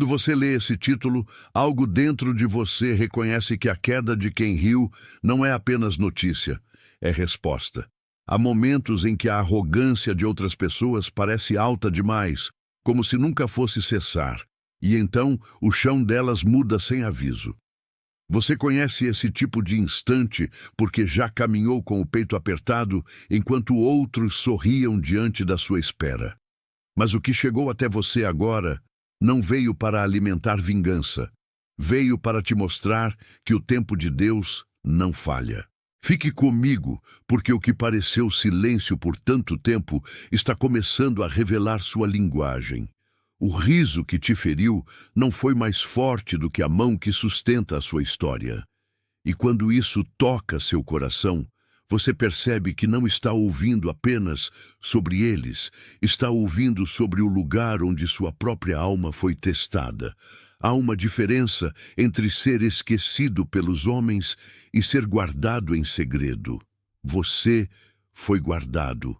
Quando você lê esse título, algo dentro de você reconhece que a queda de quem riu não é apenas notícia, é resposta. Há momentos em que a arrogância de outras pessoas parece alta demais, como se nunca fosse cessar, e então o chão delas muda sem aviso. Você conhece esse tipo de instante porque já caminhou com o peito apertado enquanto outros sorriam diante da sua espera. Mas o que chegou até você agora não veio para alimentar vingança. Veio para te mostrar que o tempo de Deus não falha. Fique comigo, porque o que pareceu silêncio por tanto tempo está começando a revelar sua linguagem. O riso que te feriu não foi mais forte do que a mão que sustenta a sua história. E quando isso toca seu coração, você percebe que não está ouvindo apenas sobre eles, está ouvindo sobre o lugar onde sua própria alma foi testada. Há uma diferença entre ser esquecido pelos homens e ser guardado em segredo. Você foi guardado,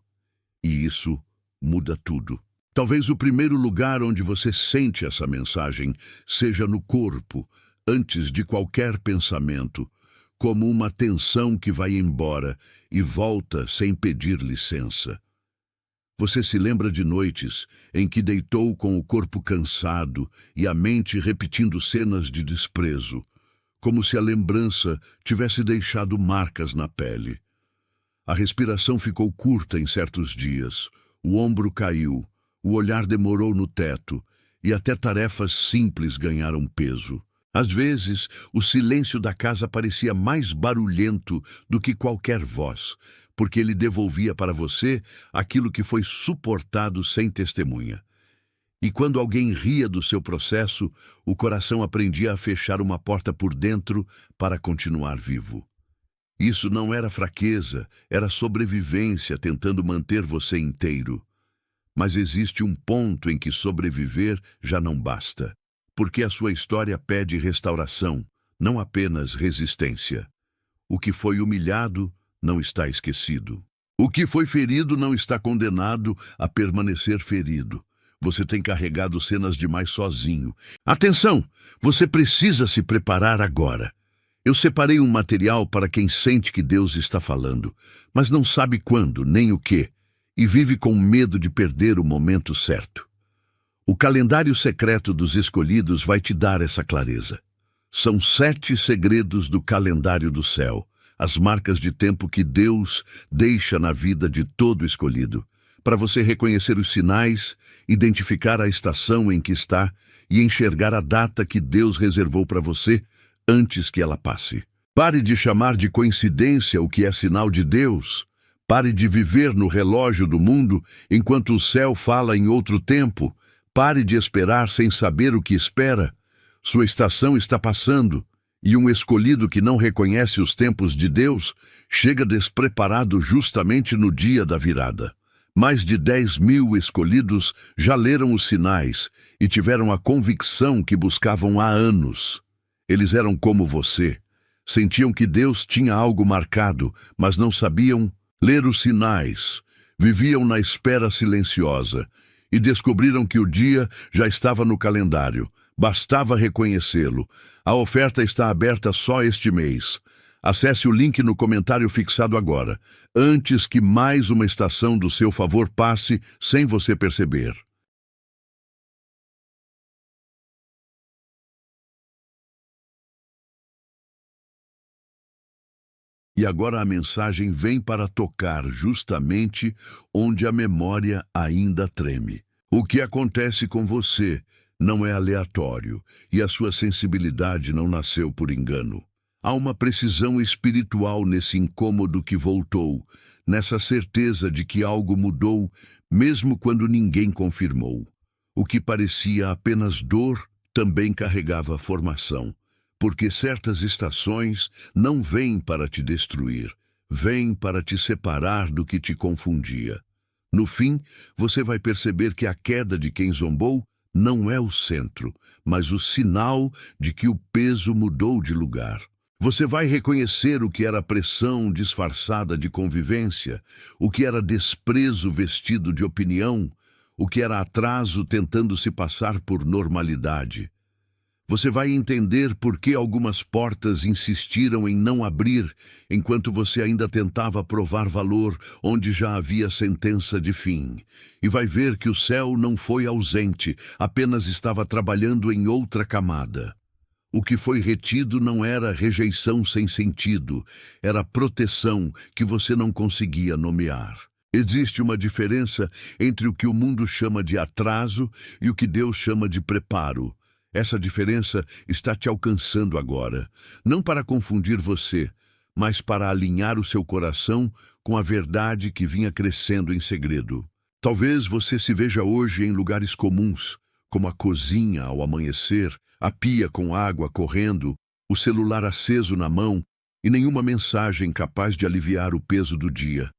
e isso muda tudo. Talvez o primeiro lugar onde você sente essa mensagem seja no corpo, antes de qualquer pensamento, como uma tensão que vai embora e volta sem pedir licença. Você se lembra de noites em que deitou com o corpo cansado e a mente repetindo cenas de desprezo, como se a lembrança tivesse deixado marcas na pele. A respiração ficou curta em certos dias, o ombro caiu, o olhar demorou no teto e até tarefas simples ganharam peso. Às vezes, o silêncio da casa parecia mais barulhento do que qualquer voz, porque ele devolvia para você aquilo que foi suportado sem testemunha. E quando alguém ria do seu processo, o coração aprendia a fechar uma porta por dentro para continuar vivo. Isso não era fraqueza, era sobrevivência tentando manter você inteiro. Mas existe um ponto em que sobreviver já não basta, porque a sua história pede restauração, não apenas resistência. O que foi humilhado não está esquecido. O que foi ferido não está condenado a permanecer ferido. Você tem carregado cenas demais sozinho. Atenção! Você precisa se preparar agora. Eu separei um material para quem sente que Deus está falando, mas não sabe quando, nem o que, e vive com medo de perder o momento certo. O calendário secreto dos escolhidos vai te dar essa clareza. São 7 segredos do calendário do céu, as marcas de tempo que Deus deixa na vida de todo escolhido, para você reconhecer os sinais, identificar a estação em que está e enxergar a data que Deus reservou para você antes que ela passe. Pare de chamar de coincidência o que é sinal de Deus. Pare de viver no relógio do mundo enquanto o céu fala em outro tempo. Pare de esperar sem saber o que espera. Sua estação está passando, e um escolhido que não reconhece os tempos de Deus chega despreparado justamente no dia da virada. Mais de 10.000 escolhidos já leram os sinais e tiveram a convicção que buscavam há anos. Eles eram como você. Sentiam que Deus tinha algo marcado, mas não sabiam ler os sinais. Viviam na espera silenciosa e descobriram que o dia já estava no calendário. Bastava reconhecê-lo. A oferta está aberta só este mês. Acesse o link no comentário fixado agora, antes que mais uma estação do seu favor passe sem você perceber. E agora a mensagem vem para tocar justamente onde a memória ainda treme. O que acontece com você não é aleatório, e a sua sensibilidade não nasceu por engano. Há uma precisão espiritual nesse incômodo que voltou, nessa certeza de que algo mudou, mesmo quando ninguém confirmou. O que parecia apenas dor também carregava formação, porque certas estações não vêm para te destruir, vêm para te separar do que te confundia. No fim, você vai perceber que a queda de quem zombou não é o centro, mas o sinal de que o peso mudou de lugar. Você vai reconhecer o que era pressão disfarçada de convivência, o que era desprezo vestido de opinião, o que era atraso tentando se passar por normalidade. Você vai entender por que algumas portas insistiram em não abrir enquanto você ainda tentava provar valor onde já havia sentença de fim. E vai ver que o céu não foi ausente, apenas estava trabalhando em outra camada. O que foi retido não era rejeição sem sentido, era proteção que você não conseguia nomear. Existe uma diferença entre o que o mundo chama de atraso e o que Deus chama de preparo. Essa diferença está te alcançando agora, não para confundir você, mas para alinhar o seu coração com a verdade que vinha crescendo em segredo. Talvez você se veja hoje em lugares comuns, como a cozinha ao amanhecer, a pia com água correndo, o celular aceso na mão e nenhuma mensagem capaz de aliviar o peso do dia.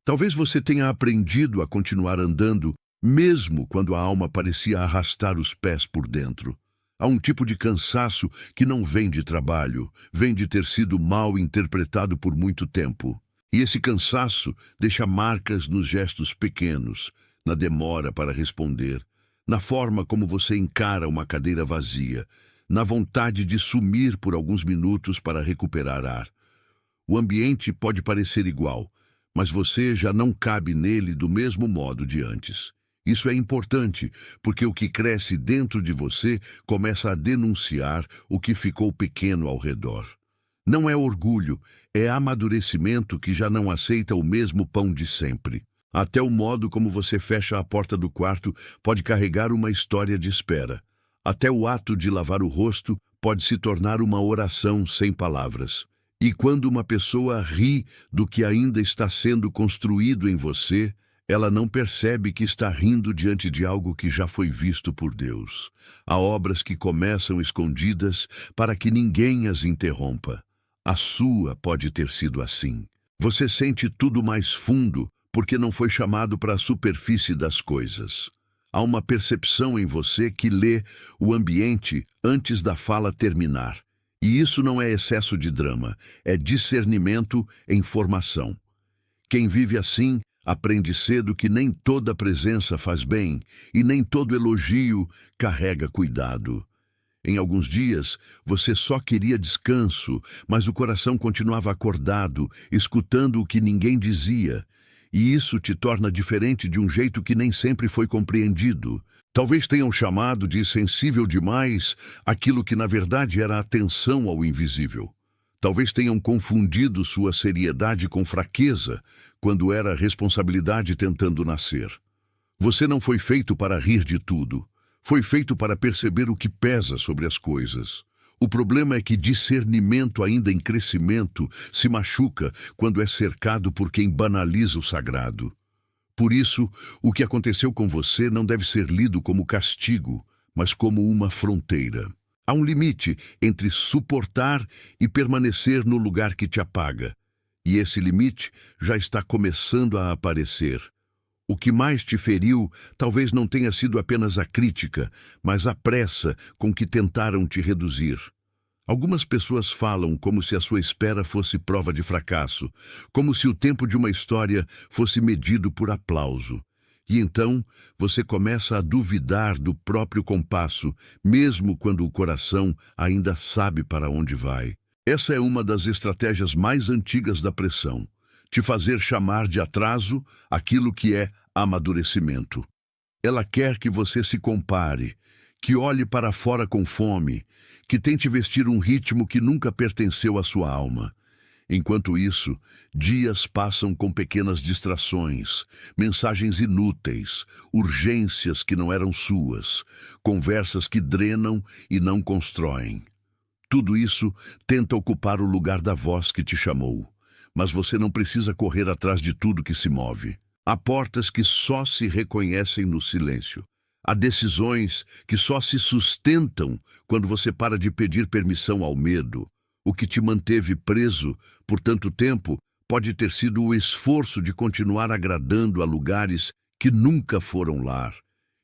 Talvez você tenha aprendido a continuar andando mesmo quando a alma parecia arrastar os pés por dentro. Há um tipo de cansaço que não vem de trabalho, vem de ter sido mal interpretado por muito tempo. E esse cansaço deixa marcas nos gestos pequenos, na demora para responder, na forma como você encara uma cadeira vazia, na vontade de sumir por alguns minutos para recuperar ar. O ambiente pode parecer igual, mas você já não cabe nele do mesmo modo de antes. Isso é importante, porque o que cresce dentro de você começa a denunciar o que ficou pequeno ao redor. Não é orgulho, é amadurecimento que já não aceita o mesmo pão de sempre. Até o modo como você fecha a porta do quarto pode carregar uma história de espera. Até o ato de lavar o rosto pode se tornar uma oração sem palavras. E quando uma pessoa ri do que ainda está sendo construído em você, ela não percebe que está rindo diante de algo que já foi visto por Deus. Há obras que começam escondidas para que ninguém as interrompa. A sua pode ter sido assim. Você sente tudo mais fundo porque não foi chamado para a superfície das coisas. Há uma percepção em você que lê o ambiente antes da fala terminar. E isso não é excesso de drama, é discernimento em formação. Quem vive assim aprende cedo que nem toda presença faz bem e nem todo elogio carrega cuidado. Em alguns dias, você só queria descanso, mas o coração continuava acordado, escutando o que ninguém dizia. E isso te torna diferente de um jeito que nem sempre foi compreendido. Talvez tenham chamado de sensível demais aquilo que na verdade era atenção ao invisível. Talvez tenham confundido sua seriedade com fraqueza, quando era responsabilidade tentando nascer. Você não foi feito para rir de tudo. Foi feito para perceber o que pesa sobre as coisas. O problema é que discernimento ainda em crescimento se machuca quando é cercado por quem banaliza o sagrado. Por isso, o que aconteceu com você não deve ser lido como castigo, mas como uma fronteira. Há um limite entre suportar e permanecer no lugar que te apaga. E esse limite já está começando a aparecer. O que mais te feriu talvez não tenha sido apenas a crítica, mas a pressa com que tentaram te reduzir. Algumas pessoas falam como se a sua espera fosse prova de fracasso, como se o tempo de uma história fosse medido por aplauso. E então você começa a duvidar do próprio compasso, mesmo quando o coração ainda sabe para onde vai. Essa é uma das estratégias mais antigas da pressão, te fazer chamar de atraso aquilo que é amadurecimento. Ela quer que você se compare, que olhe para fora com fome, que tente vestir um ritmo que nunca pertenceu à sua alma. Enquanto isso, dias passam com pequenas distrações, mensagens inúteis, urgências que não eram suas, conversas que drenam e não constroem. Tudo isso tenta ocupar o lugar da voz que te chamou, mas você não precisa correr atrás de tudo que se move. Há portas que só se reconhecem no silêncio. Há decisões que só se sustentam quando você para de pedir permissão ao medo. O que te manteve preso por tanto tempo pode ter sido o esforço de continuar agradando a lugares que nunca foram lar.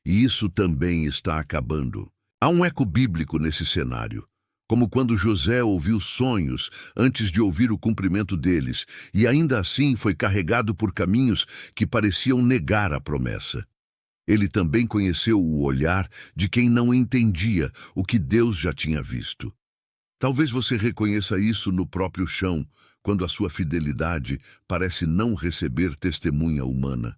E isso também está acabando. Há um eco bíblico nesse cenário, como quando José ouviu sonhos antes de ouvir o cumprimento deles, e ainda assim foi carregado por caminhos que pareciam negar a promessa. Ele também conheceu o olhar de quem não entendia o que Deus já tinha visto. Talvez você reconheça isso no próprio chão, quando a sua fidelidade parece não receber testemunha humana.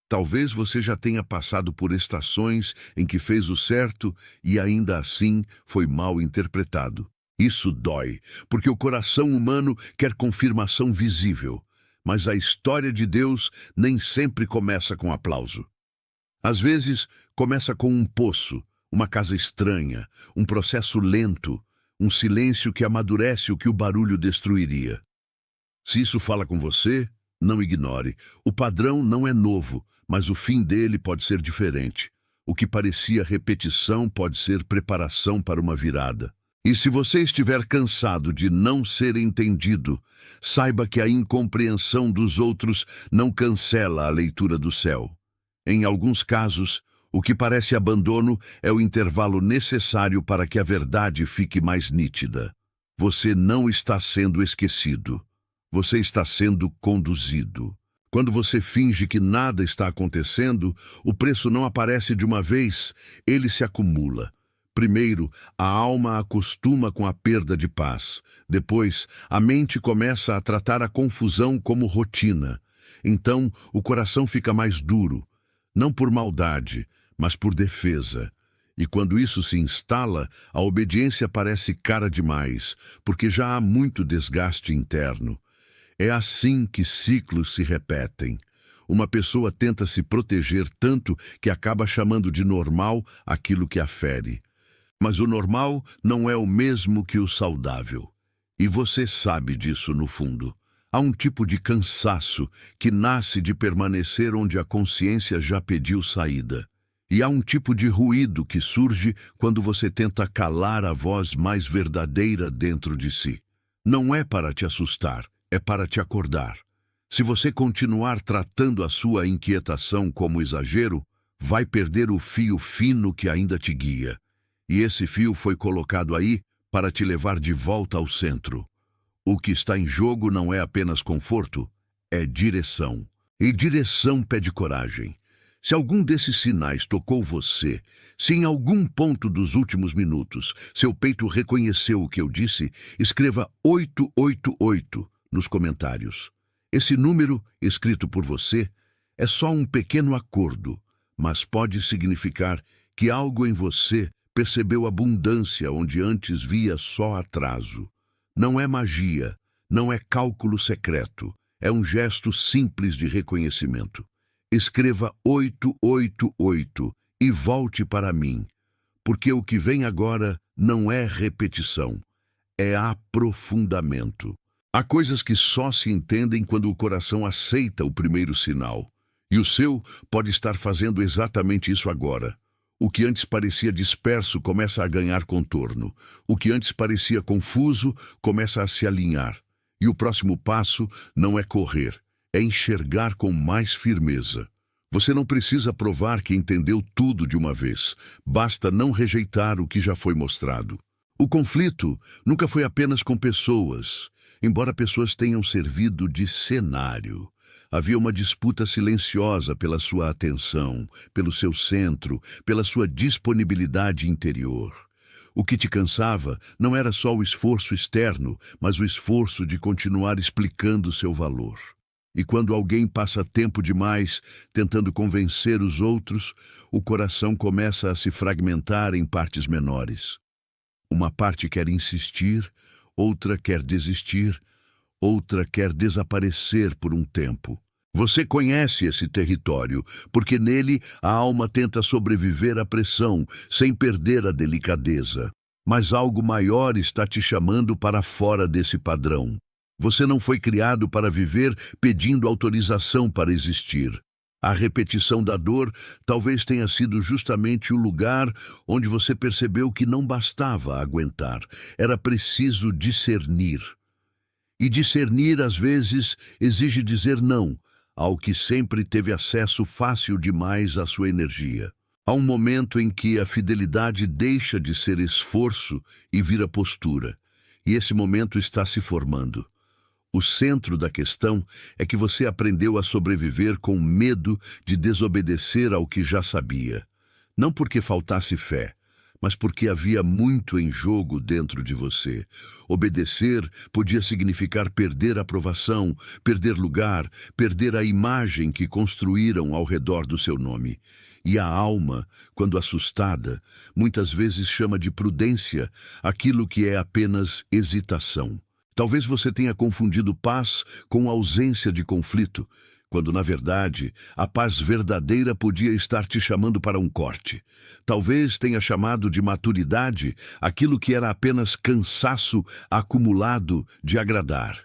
Talvez você já tenha passado por estações em que fez o certo e ainda assim foi mal interpretado. Isso dói, porque o coração humano quer confirmação visível, mas a história de Deus nem sempre começa com aplauso. Às vezes, começa com um poço, uma casa estranha, um processo lento, um silêncio que amadurece o que o barulho destruiria. Se isso fala com você, não ignore. O padrão não é novo, mas o fim dele pode ser diferente. O que parecia repetição pode ser preparação para uma virada. E se você estiver cansado de não ser entendido, saiba que a incompreensão dos outros não cancela a leitura do céu. Em alguns casos, o que parece abandono é o intervalo necessário para que a verdade fique mais nítida. Você não está sendo esquecido. Você está sendo conduzido. Quando você finge que nada está acontecendo, o preço não aparece de uma vez, ele se acumula. Primeiro, a alma acostuma com a perda de paz. Depois, a mente começa a tratar a confusão como rotina. Então, o coração fica mais duro. Não por maldade, mas por defesa. E quando isso se instala, a obediência parece cara demais, porque já há muito desgaste interno. É assim que ciclos se repetem. Uma pessoa tenta se proteger tanto que acaba chamando de normal aquilo que a fere. Mas o normal não é o mesmo que o saudável. E você sabe disso no fundo. Há um tipo de cansaço que nasce de permanecer onde a consciência já pediu saída. E há um tipo de ruído que surge quando você tenta calar a voz mais verdadeira dentro de si. Não é para te assustar, é para te acordar. Se você continuar tratando a sua inquietação como exagero, vai perder o fio fino que ainda te guia. E esse fio foi colocado aí para te levar de volta ao centro. O que está em jogo não é apenas conforto, é direção. E direção pede coragem. Se algum desses sinais tocou você, se em algum ponto dos últimos minutos seu peito reconheceu o que eu disse, escreva 888 nos comentários. Esse número, escrito por você, é só um pequeno acordo, mas pode significar que algo em você percebeu abundância onde antes via só atraso. Não é magia, não é cálculo secreto, é um gesto simples de reconhecimento. Escreva 888 e volte para mim, porque o que vem agora não é repetição, é aprofundamento. Há coisas que só se entendem quando o coração aceita o primeiro sinal, e o seu pode estar fazendo exatamente isso agora. O que antes parecia disperso começa a ganhar contorno. O que antes parecia confuso começa a se alinhar. E o próximo passo não é correr, é enxergar com mais firmeza. Você não precisa provar que entendeu tudo de uma vez. Basta não rejeitar o que já foi mostrado. O conflito nunca foi apenas com pessoas, embora pessoas tenham servido de cenário. Havia uma disputa silenciosa pela sua atenção, pelo seu centro, pela sua disponibilidade interior. O que te cansava não era só o esforço externo, mas o esforço de continuar explicando seu valor. E quando alguém passa tempo demais tentando convencer os outros, o coração começa a se fragmentar em partes menores. Uma parte quer insistir, outra quer desistir, outra quer desaparecer por um tempo. Você conhece esse território, porque nele a alma tenta sobreviver à pressão, sem perder a delicadeza. Mas algo maior está te chamando para fora desse padrão. Você não foi criado para viver pedindo autorização para existir. A repetição da dor talvez tenha sido justamente o lugar onde você percebeu que não bastava aguentar, era preciso discernir. E discernir, às vezes, exige dizer não ao que sempre teve acesso fácil demais à sua energia. Há um momento em que a fidelidade deixa de ser esforço e vira postura, e esse momento está se formando. O centro da questão é que você aprendeu a sobreviver com medo de desobedecer ao que já sabia. Não porque faltasse fé, mas porque havia muito em jogo dentro de você. Obedecer podia significar perder aprovação, perder lugar, perder a imagem que construíram ao redor do seu nome. E a alma, quando assustada, muitas vezes chama de prudência aquilo que é apenas hesitação. Talvez você tenha confundido paz com ausência de conflito, quando, na verdade, a paz verdadeira podia estar te chamando para um corte. Talvez tenha chamado de maturidade aquilo que era apenas cansaço acumulado de agradar.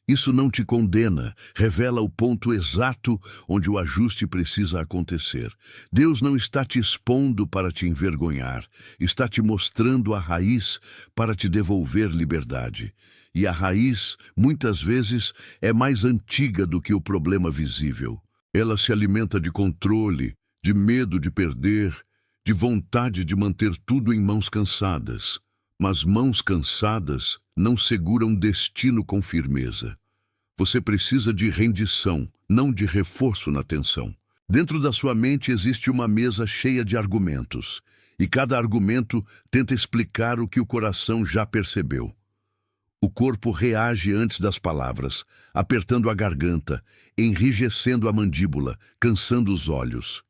Isso não te condena, revela o ponto exato onde o ajuste precisa acontecer. Deus não está te expondo para te envergonhar, está te mostrando a raiz para te devolver liberdade. E a raiz, muitas vezes, é mais antiga do que o problema visível. Ela se alimenta de controle, de medo de perder, de vontade de manter tudo em mãos cansadas. Mas mãos cansadas não seguram destino com firmeza. Você precisa de rendição, não de reforço na tensão. Dentro da sua mente existe uma mesa cheia de argumentos, e cada argumento tenta explicar o que o coração já percebeu. O corpo reage antes das palavras, apertando a garganta, enrijecendo a mandíbula, cansando os olhos.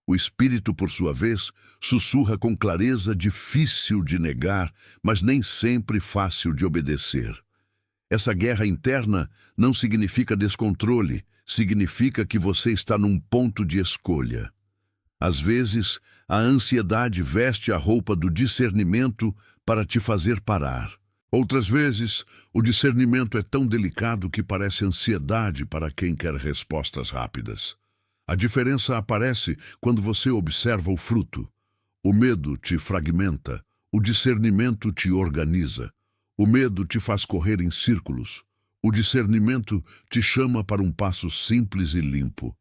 O espírito, por sua vez, sussurra com clareza, difícil de negar, mas nem sempre fácil de obedecer. Essa guerra interna não significa descontrole, significa que você está num ponto de escolha. Às vezes, a ansiedade veste a roupa do discernimento para te fazer parar. Outras vezes, o discernimento é tão delicado que parece ansiedade para quem quer respostas rápidas. A diferença aparece quando você observa o fruto. O medo te fragmenta, o discernimento te organiza. O medo te faz correr em círculos. O discernimento te chama para um passo simples e limpo.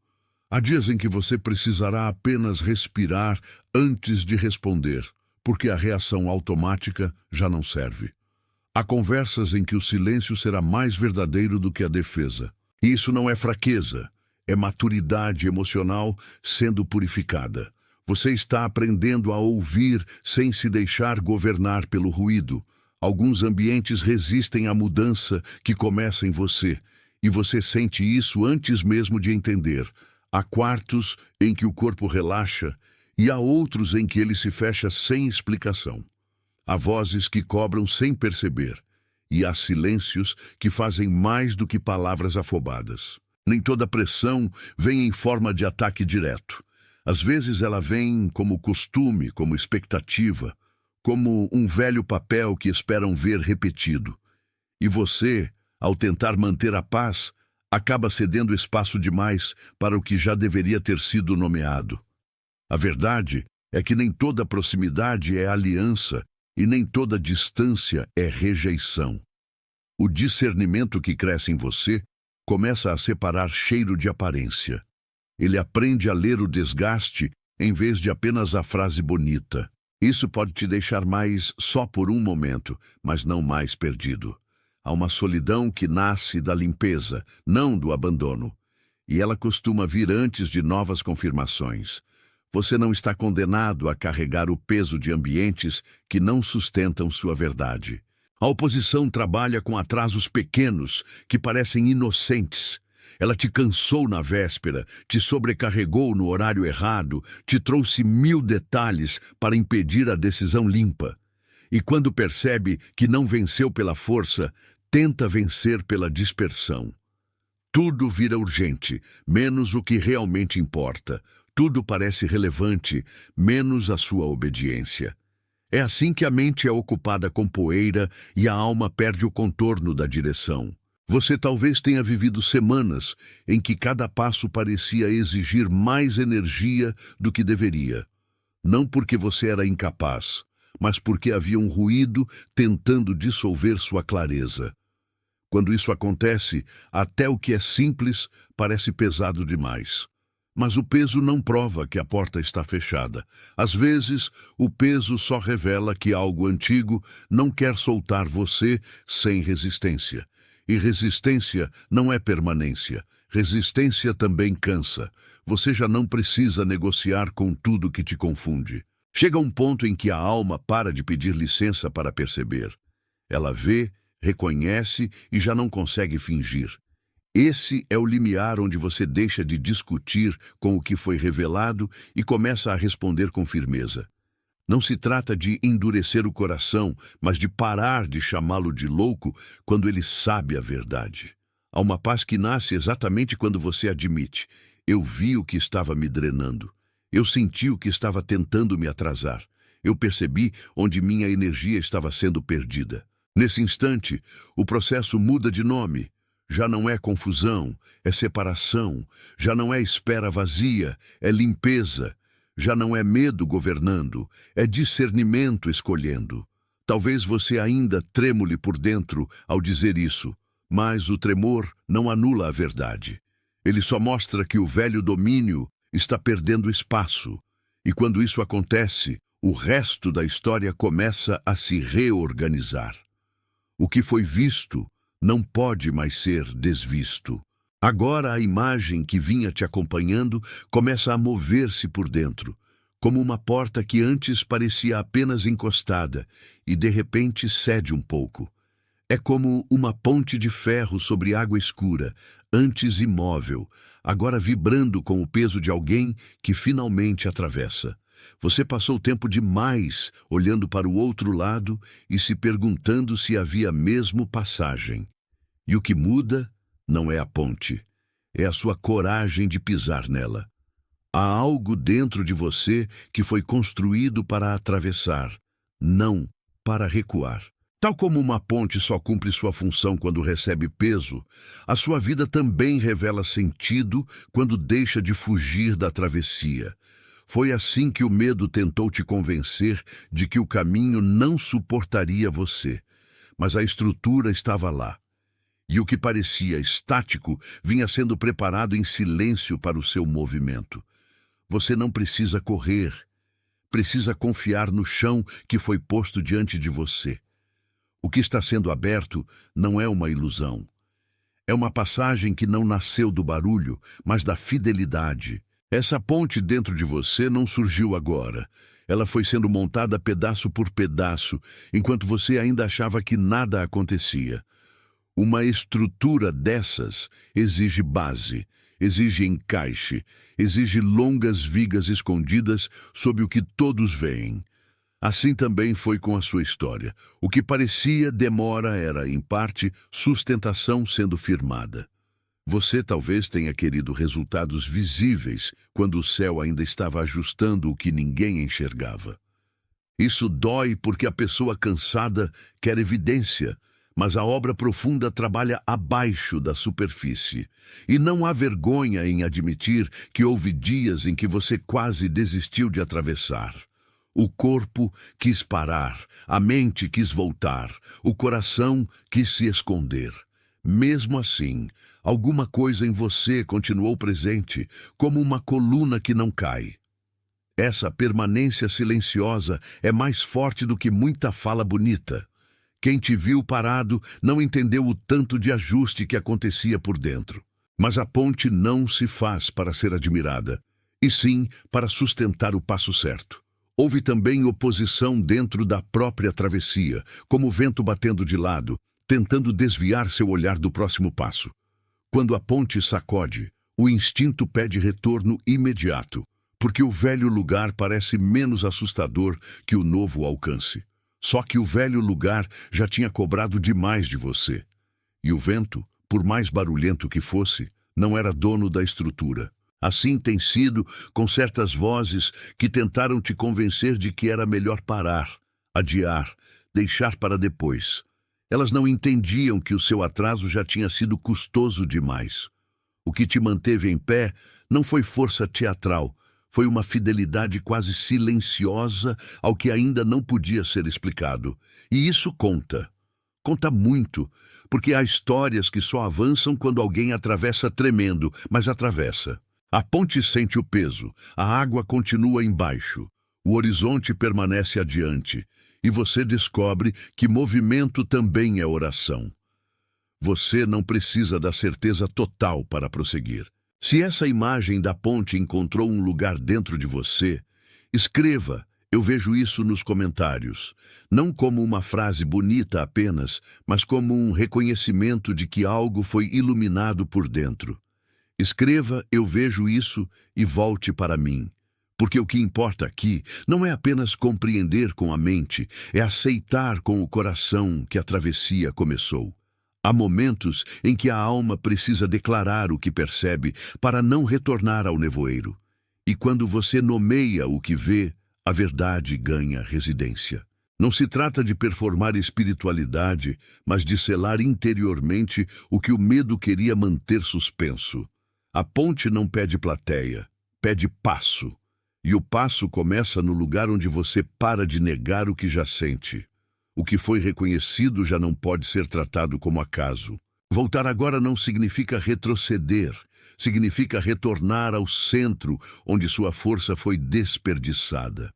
Há dias em que você precisará apenas respirar antes de responder, porque a reação automática já não serve. Há conversas em que o silêncio será mais verdadeiro do que a defesa. E isso não é fraqueza, é maturidade emocional sendo purificada. Você está aprendendo a ouvir sem se deixar governar pelo ruído. Alguns ambientes resistem à mudança que começa em você, e você sente isso antes mesmo de entender. Há quartos em que o corpo relaxa, e há outros em que ele se fecha sem explicação. Há vozes que cobram sem perceber, e há silêncios que fazem mais do que palavras afobadas. Nem toda pressão vem em forma de ataque direto. Às vezes ela vem como costume, como expectativa, como um velho papel que esperam ver repetido. E você, ao tentar manter a paz, acaba cedendo espaço demais para o que já deveria ter sido nomeado. A verdade é que nem toda proximidade é aliança e nem toda distância é rejeição. O discernimento que cresce em você começa a separar cheiro de aparência. Ele aprende a ler o desgaste em vez de apenas a frase bonita. Isso pode te deixar mais só por um momento, mas não mais perdido. Há uma solidão que nasce da limpeza, não do abandono. E ela costuma vir antes de novas confirmações. Você não está condenado a carregar o peso de ambientes que não sustentam sua verdade. A oposição trabalha com atrasos pequenos que parecem inocentes. Ela te cansou na véspera, te sobrecarregou no horário errado, te trouxe 1000 detalhes para impedir a decisão limpa. E quando percebe que não venceu pela força, tenta vencer pela dispersão. Tudo vira urgente, menos o que realmente importa. Tudo parece relevante, menos a sua obediência. É assim que a mente é ocupada com poeira e a alma perde o contorno da direção. Você talvez tenha vivido semanas em que cada passo parecia exigir mais energia do que deveria. Não porque você era incapaz, mas porque havia um ruído tentando dissolver sua clareza. Quando isso acontece, até o que é simples parece pesado demais. Mas o peso não prova que a porta está fechada. Às vezes, o peso só revela que algo antigo não quer soltar você sem resistência. E resistência não é permanência. Resistência também cansa. Você já não precisa negociar com tudo que te confunde. Chega um ponto em que a alma para de pedir licença para perceber. Ela vê, reconhece e já não consegue fingir. Esse é o limiar onde você deixa de discutir com o que foi revelado e começa a responder com firmeza. Não se trata de endurecer o coração, mas de parar de chamá-lo de louco quando ele sabe a verdade. Há uma paz que nasce exatamente quando você admite: eu vi o que estava me drenando. Eu senti o que estava tentando me atrasar. Eu percebi onde minha energia estava sendo perdida. Nesse instante, o processo muda de nome. Já não é confusão, é separação. Já não é espera vazia, é limpeza. Já não é medo governando, é discernimento escolhendo. Talvez você ainda tremule por dentro ao dizer isso, mas o tremor não anula a verdade. Ele só mostra que o velho domínio está perdendo espaço. E quando isso acontece, o resto da história começa a se reorganizar. O que foi visto não pode mais ser desvisto. Agora a imagem que vinha te acompanhando começa a mover-se por dentro, como uma porta que antes parecia apenas encostada e de repente cede um pouco. É como uma ponte de ferro sobre água escura, antes imóvel, agora vibrando com o peso de alguém que finalmente atravessa. Você passou tempo demais olhando para o outro lado e se perguntando se havia mesmo passagem. E o que muda não é a ponte, é a sua coragem de pisar nela. Há algo dentro de você que foi construído para atravessar, não para recuar. Tal como uma ponte só cumpre sua função quando recebe peso, a sua vida também revela sentido quando deixa de fugir da travessia. Foi assim que o medo tentou te convencer de que o caminho não suportaria você, mas a estrutura estava lá. E o que parecia estático vinha sendo preparado em silêncio para o seu movimento. Você não precisa correr, precisa confiar no chão que foi posto diante de você. O que está sendo aberto não é uma ilusão. É uma passagem que não nasceu do barulho, mas da fidelidade. Essa ponte dentro de você não surgiu agora. Ela foi sendo montada pedaço por pedaço, enquanto você ainda achava que nada acontecia. Uma estrutura dessas exige base, exige encaixe, exige longas vigas escondidas sob o que todos veem. Assim também foi com a sua história. O que parecia demora era, em parte, sustentação sendo firmada. Você talvez tenha querido resultados visíveis quando o céu ainda estava ajustando o que ninguém enxergava. Isso dói porque a pessoa cansada quer evidência, mas a obra profunda trabalha abaixo da superfície. E não há vergonha em admitir que houve dias em que você quase desistiu de atravessar. O corpo quis parar, a mente quis voltar, o coração quis se esconder. Mesmo assim, alguma coisa em você continuou presente, como uma coluna que não cai. Essa permanência silenciosa é mais forte do que muita fala bonita. Quem te viu parado não entendeu o tanto de ajuste que acontecia por dentro. Mas a ponte não se faz para ser admirada, e sim para sustentar o passo certo. Houve também oposição dentro da própria travessia, como o vento batendo de lado, tentando desviar seu olhar do próximo passo. Quando a ponte sacode, o instinto pede retorno imediato, porque o velho lugar parece menos assustador que o novo alcance. Só que o velho lugar já tinha cobrado demais de você. E o vento, por mais barulhento que fosse, não era dono da estrutura. Assim tem sido com certas vozes que tentaram te convencer de que era melhor parar, adiar, deixar para depois. Elas não entendiam que o seu atraso já tinha sido custoso demais. O que te manteve em pé não foi força teatral, foi uma fidelidade quase silenciosa ao que ainda não podia ser explicado. E isso conta. Conta muito, porque há histórias que só avançam quando alguém atravessa tremendo, mas atravessa. A ponte sente o peso, a água continua embaixo, o horizonte permanece adiante, e você descobre que movimento também é oração. Você não precisa da certeza total para prosseguir. Se essa imagem da ponte encontrou um lugar dentro de você, escreva: eu vejo isso nos comentários, não como uma frase bonita apenas, mas como um reconhecimento de que algo foi iluminado por dentro. Escreva: eu vejo isso e volte para mim. Porque o que importa aqui não é apenas compreender com a mente, é aceitar com o coração que a travessia começou. Há momentos em que a alma precisa declarar o que percebe para não retornar ao nevoeiro. E quando você nomeia o que vê, a verdade ganha residência. Não se trata de performar espiritualidade, mas de selar interiormente o que o medo queria manter suspenso. A ponte não pede plateia, pede passo. E o passo começa no lugar onde você para de negar o que já sente. O que foi reconhecido já não pode ser tratado como acaso. Voltar agora não significa retroceder, significa retornar ao centro onde sua força foi desperdiçada.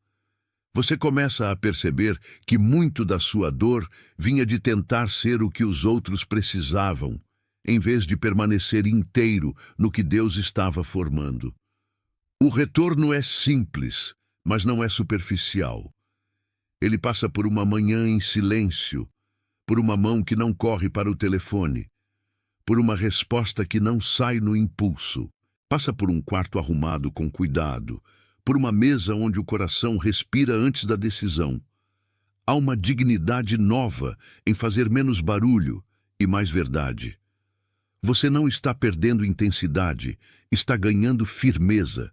Você começa a perceber que muito da sua dor vinha de tentar ser o que os outros precisavam, em vez de permanecer inteiro no que Deus estava formando. O retorno é simples, mas não é superficial. Ele passa por uma manhã em silêncio, por uma mão que não corre para o telefone, por uma resposta que não sai no impulso. Passa por um quarto arrumado com cuidado, por uma mesa onde o coração respira antes da decisão. Há uma dignidade nova em fazer menos barulho e mais verdade. Você não está perdendo intensidade, está ganhando firmeza.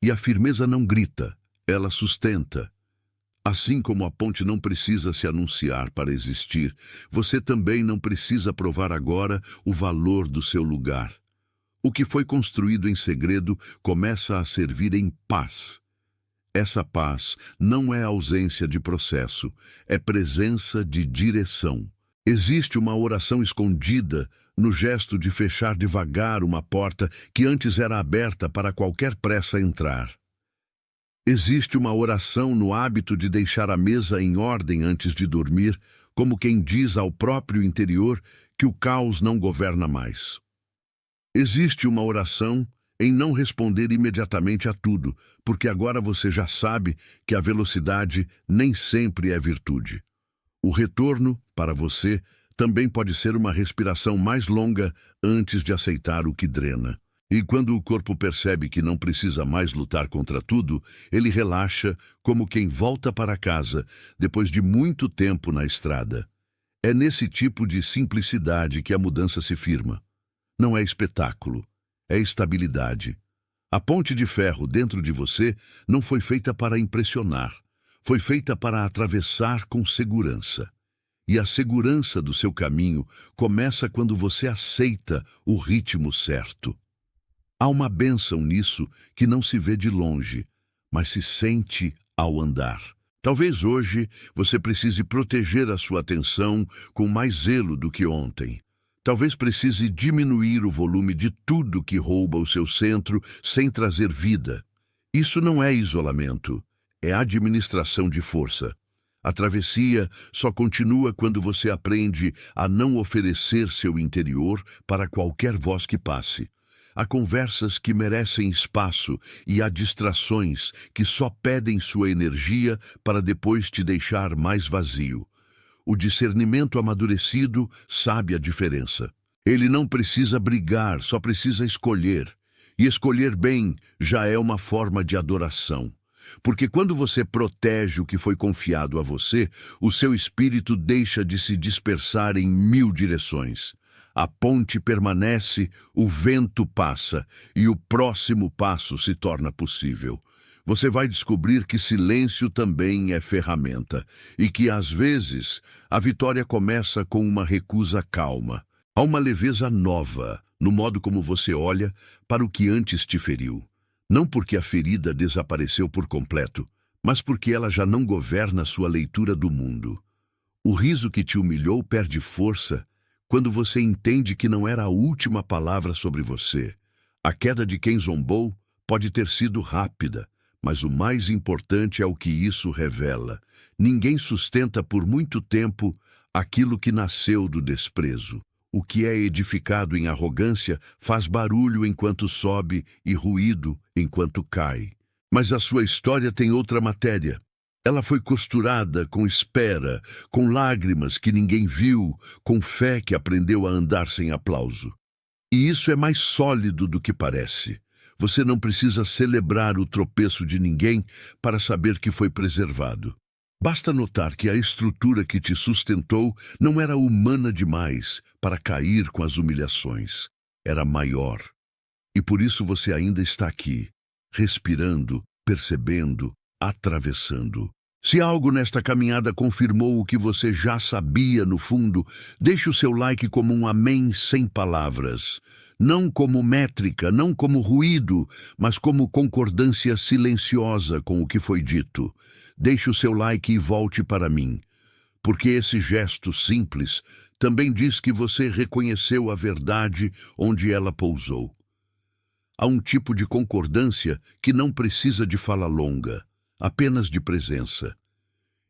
E a firmeza não grita, ela sustenta. Assim como a ponte não precisa se anunciar para existir, você também não precisa provar agora o valor do seu lugar. O que foi construído em segredo começa a servir em paz. Essa paz não é ausência de processo, é presença de direção. Existe uma oração escondida no gesto de fechar devagar uma porta que antes era aberta para qualquer pressa entrar. Existe uma oração no hábito de deixar a mesa em ordem antes de dormir, como quem diz ao próprio interior que o caos não governa mais. Existe uma oração em não responder imediatamente a tudo, porque agora você já sabe que a velocidade nem sempre é virtude. O retorno, para você, também pode ser uma respiração mais longa antes de aceitar o que drena. E quando o corpo percebe que não precisa mais lutar contra tudo, ele relaxa como quem volta para casa depois de muito tempo na estrada. É nesse tipo de simplicidade que a mudança se firma. Não é espetáculo, é estabilidade. A ponte de ferro dentro de você não foi feita para impressionar, foi feita para atravessar com segurança. E a segurança do seu caminho começa quando você aceita o ritmo certo. Há uma bênção nisso que não se vê de longe, mas se sente ao andar. Talvez hoje você precise proteger a sua atenção com mais zelo do que ontem. Talvez precise diminuir o volume de tudo que rouba o seu centro sem trazer vida. Isso não é isolamento, é administração de força. A travessia só continua quando você aprende a não oferecer seu interior para qualquer voz que passe. Há conversas que merecem espaço e há distrações que só pedem sua energia para depois te deixar mais vazio. O discernimento amadurecido sabe a diferença. Ele não precisa brigar, só precisa escolher. E escolher bem já é uma forma de adoração. Porque quando você protege o que foi confiado a você, o seu espírito deixa de se dispersar em 1000 direções. A ponte permanece, o vento passa e o próximo passo se torna possível. Você vai descobrir que silêncio também é ferramenta e que, às vezes, a vitória começa com uma recusa calma. Há uma leveza nova no modo como você olha para o que antes te feriu. Não porque a ferida desapareceu por completo, mas porque ela já não governa sua leitura do mundo. O riso que te humilhou perde força quando você entende que não era a última palavra sobre você. A queda de quem zombou pode ter sido rápida, mas o mais importante é o que isso revela. Ninguém sustenta por muito tempo aquilo que nasceu do desprezo. O que é edificado em arrogância faz barulho enquanto sobe e ruído enquanto cai. Mas a sua história tem outra matéria. Ela foi costurada com espera, com lágrimas que ninguém viu, com fé que aprendeu a andar sem aplauso. E isso é mais sólido do que parece. Você não precisa celebrar o tropeço de ninguém para saber que foi preservado. Basta notar que a estrutura que te sustentou não era humana demais para cair com as humilhações. Era maior. E por isso você ainda está aqui, respirando, percebendo, atravessando. Se algo nesta caminhada confirmou o que você já sabia no fundo, deixe o seu like como um amém sem palavras. Não como métrica, não como ruído, mas como concordância silenciosa com o que foi dito. Deixe o seu like e volte para mim, porque esse gesto simples também diz que você reconheceu a verdade onde ela pousou. Há um tipo de concordância que não precisa de fala longa, apenas de presença.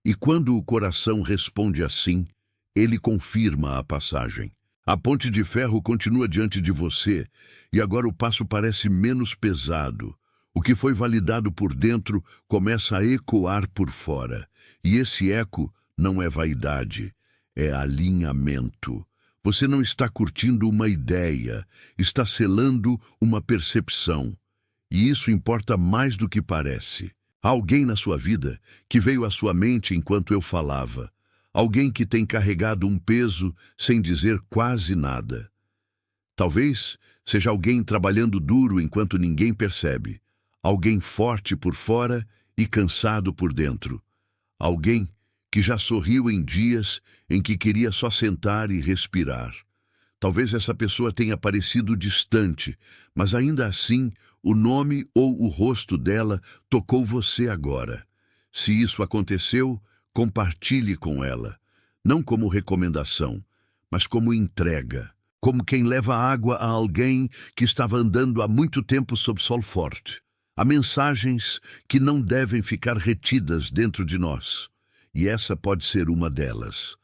E quando o coração responde assim, ele confirma a passagem. A ponte de ferro continua diante de você, e agora o passo parece menos pesado. O que foi validado por dentro começa a ecoar por fora. E esse eco não é vaidade, é alinhamento. Você não está curtindo uma ideia, está selando uma percepção. E isso importa mais do que parece. Há alguém na sua vida que veio à sua mente enquanto eu falava. Alguém que tem carregado um peso sem dizer quase nada. Talvez seja alguém trabalhando duro enquanto ninguém percebe. Alguém forte por fora e cansado por dentro. Alguém que já sorriu em dias em que queria só sentar e respirar. Talvez essa pessoa tenha parecido distante, mas ainda assim o nome ou o rosto dela tocou você agora. Se isso aconteceu, compartilhe com ela, não como recomendação, mas como entrega, como quem leva água a alguém que estava andando há muito tempo sob sol forte. Há mensagens que não devem ficar retidas dentro de nós, e essa pode ser uma delas.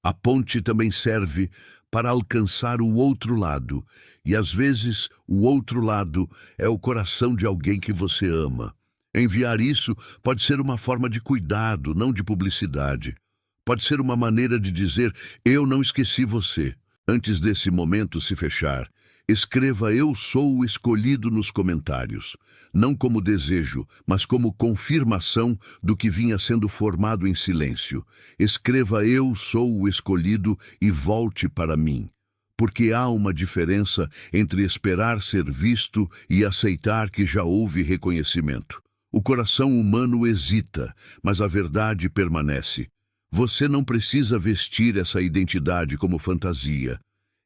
A ponte também serve para alcançar o outro lado, e às vezes o outro lado é o coração de alguém que você ama. Enviar isso pode ser uma forma de cuidado, não de publicidade. Pode ser uma maneira de dizer, eu não esqueci você. Antes desse momento se fechar, escreva eu sou o escolhido nos comentários, não como desejo, mas como confirmação do que vinha sendo formado em silêncio. Escreva eu sou o escolhido e volte para mim. Porque há uma diferença entre esperar ser visto e aceitar que já houve reconhecimento. O coração humano hesita, mas a verdade permanece. Você não precisa vestir essa identidade como fantasia.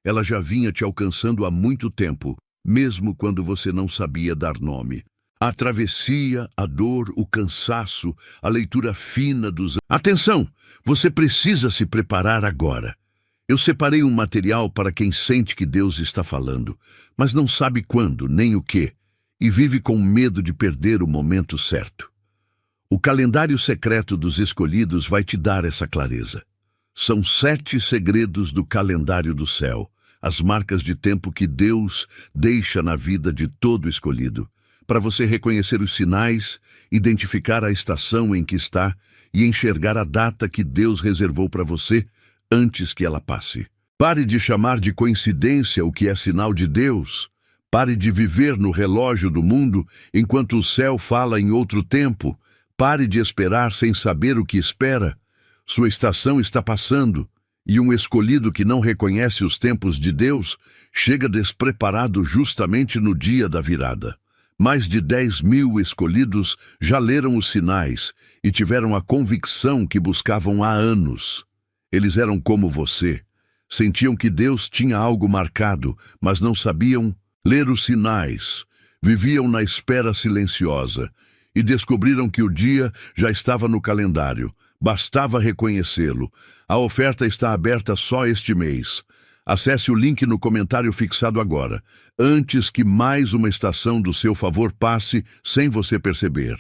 Ela já vinha te alcançando há muito tempo, mesmo quando você não sabia dar nome. A travessia, a dor, o cansaço, a leitura fina dos... Atenção! Você precisa se preparar agora. Eu separei um material para quem sente que Deus está falando, mas não sabe quando, nem o que, e vive com medo de perder o momento certo. O calendário secreto dos escolhidos vai te dar essa clareza. São 7 segredos do calendário do céu, as marcas de tempo que Deus deixa na vida de todo escolhido, para você reconhecer os sinais, identificar a estação em que está e enxergar a data que Deus reservou para você antes que ela passe. Pare de chamar de coincidência o que é sinal de Deus. Pare de viver no relógio do mundo enquanto o céu fala em outro tempo. Pare de esperar sem saber o que espera. Sua estação está passando, e um escolhido que não reconhece os tempos de Deus chega despreparado justamente no dia da virada. Mais de 10.000 escolhidos já leram os sinais e tiveram a convicção que buscavam há anos. Eles eram como você. Sentiam que Deus tinha algo marcado, mas não sabiam ler os sinais. Viviam na espera silenciosa e descobriram que o dia já estava no calendário. Bastava reconhecê-lo. A oferta está aberta só este mês. Acesse o link no comentário fixado agora, antes que mais uma estação do seu favor passe sem você perceber.